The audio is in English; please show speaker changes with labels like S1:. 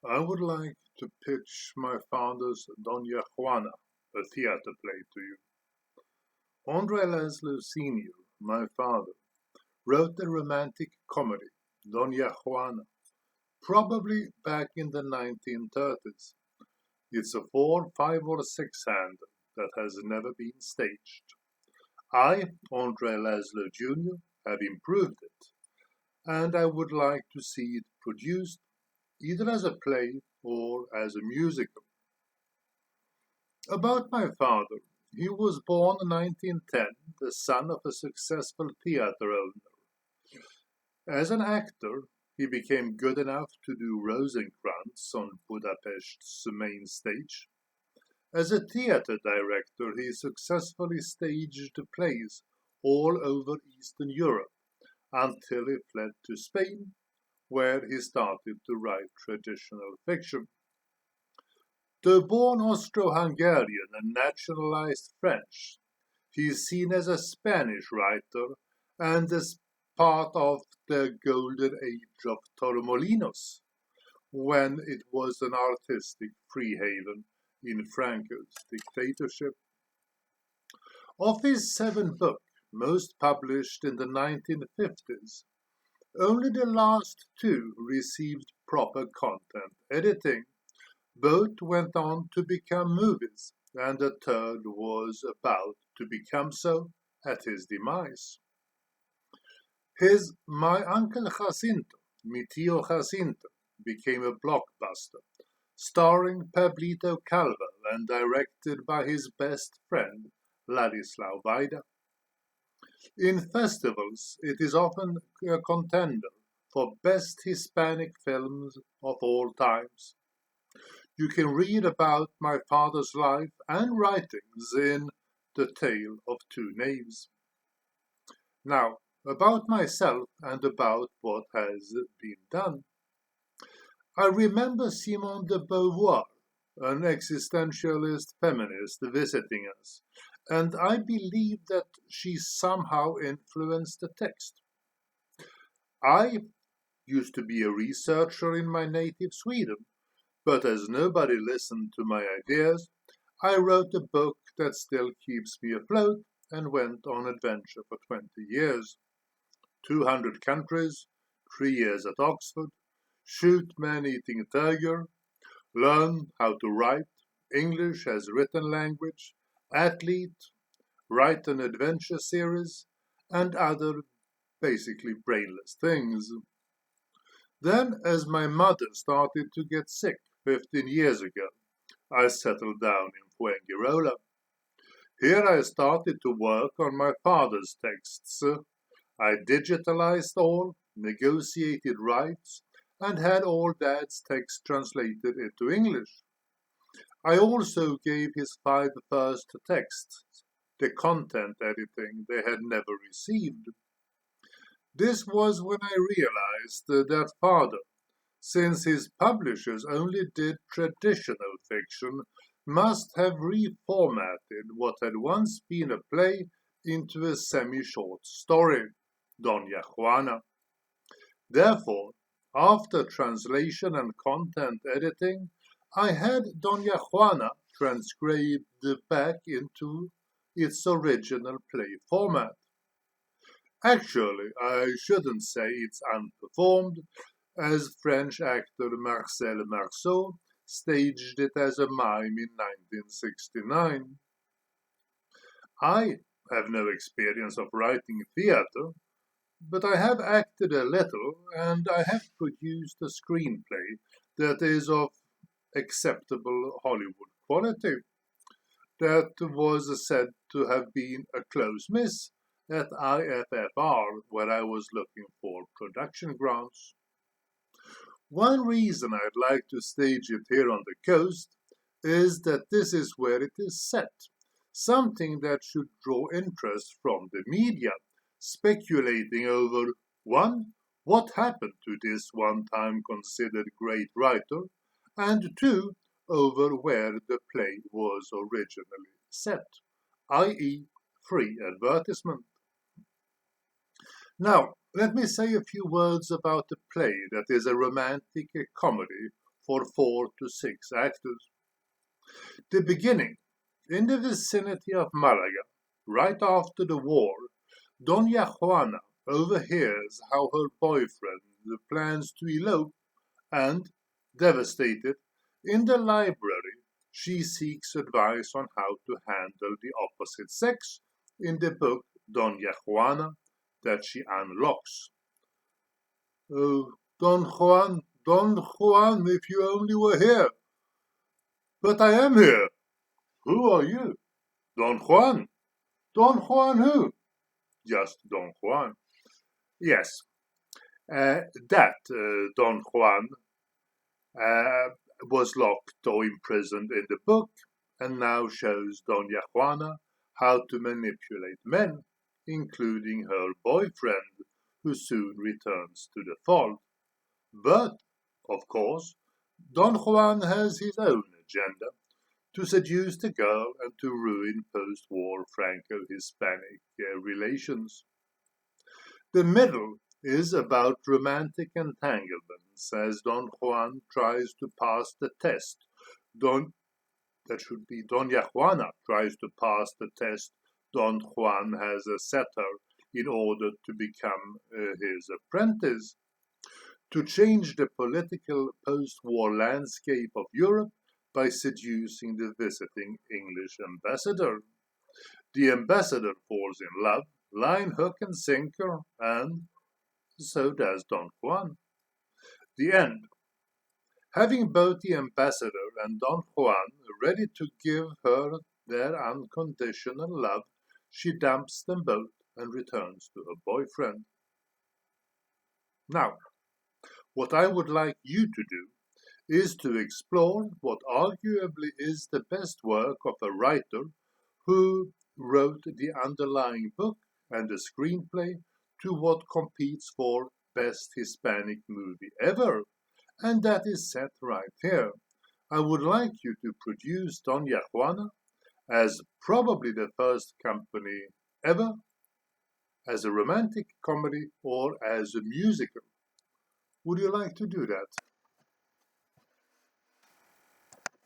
S1: I would like to pitch my father's Doña Juana, a theatre play, to you. Andre Laszlo Sr., my father, wrote the romantic comedy Doña Juana, probably back in the 1930s. It's a 4, 5, or 6-hander that has never been staged. I, Andre Laszlo Jr., have improved it, and I would like to see it produced either as a play or as a musical. About my father, he was born in 1910, the son of a successful theatre owner. As an actor, he became good enough to do Rosencrantz on Budapest's main stage. As a theatre director, he successfully staged plays all over Eastern Europe until he fled to Spain, where he started to write traditional fiction. Though born Austro-Hungarian and nationalized French, he is seen as a Spanish writer and as part of the golden age of Torremolinos, when it was an artistic free haven in Franco's dictatorship. Of his 7 books, most published in the 1950s, only the last 2 received proper content editing. Both went on to become movies, and the third was about to become so at his demise. His My Uncle Jacinto, Mi Tio Jacinto, became a blockbuster, starring Pablito Calvo and directed by his best friend, Ladislao Vaida. In festivals, it is often a contender for best Hispanic films of all times. You can read about my father's life and writings in The Tale of Two Knaves. Now, about myself and about what has been done. I remember Simone de Beauvoir, an existentialist feminist, visiting us, and I believe that she somehow influenced the text. I used to be a researcher in my native Sweden, but as nobody listened to my ideas, I wrote a book that still keeps me afloat and went on adventure for 20 years. 200 countries, 3 years at Oxford, shoot man-eating tiger, learn how to write, English as written language, athlete, write an adventure series, and other basically brainless things. Then, as my mother started to get sick 15 years ago, I settled down in Fuengirola. Here I started to work on my father's texts. I digitalized all, negotiated rights, and had all Dad's texts translated into English. I also gave his 5 first texts the content editing they had never received. This was when I realized that father, since his publishers only did traditional fiction, must have reformatted what had once been a play into a semi-short story, Doña Juana. Therefore, after translation and content editing, I had Doña Juana transcribed back into its original play format. Actually, I shouldn't say it's unperformed, as French actor Marcel Marceau staged it as a mime in 1969. I have no experience of writing theatre, but I have acted a little, and I have produced a screenplay that is of acceptable Hollywood quality. That was said to have been a close miss at IFFR, where I was looking for production grants. One reason I'd like to stage it here on the coast is that this is where it is set, something that should draw interest from the media, speculating over 1. What happened to this one time considered great writer, and 2. Over where the play was originally set, i.e., free advertisement. Now, let me say a few words about the play that is a romantic comedy for 4 to 6 actors. The beginning. In the vicinity of Malaga, right after the war, Doña Juana overhears how her boyfriend plans to elope and, devastated, in the library she seeks advice on how to handle the opposite sex in the book Doña Juana that she unlocks. Oh, Don Juan, if you only were here. But I am here. Who are you? Don Juan. Don Juan who? Just Don Juan. Yes, Don Juan uh, was locked or imprisoned in the book and now shows Doña Juana how to manipulate men, including her boyfriend, who soon returns to the fold. But, of course, Don Juan has his own agenda to seduce the girl and to ruin post-war Franco-Hispanic relations. The middle is about romantic entanglements as Don Juan tries to pass the test. Doña Juana tries to pass the test Don Juan has set her in order to become his apprentice. To change the political post-war landscape of Europe by seducing the visiting English ambassador. The ambassador falls in love, line, hook, and sinker, and so does Don Juan. The end. Having both the ambassador and Don Juan ready to give her their unconditional love, she dumps them both and returns to her boyfriend. Now, what I would like you to do is to explore what arguably is the best work of a writer who wrote the underlying book and the screenplay to what competes for Best Hispanic Movie Ever, and that is set right here. I would like you to produce Doña Juana as probably the first company ever, as a romantic comedy or as a musical. Would you like to do that?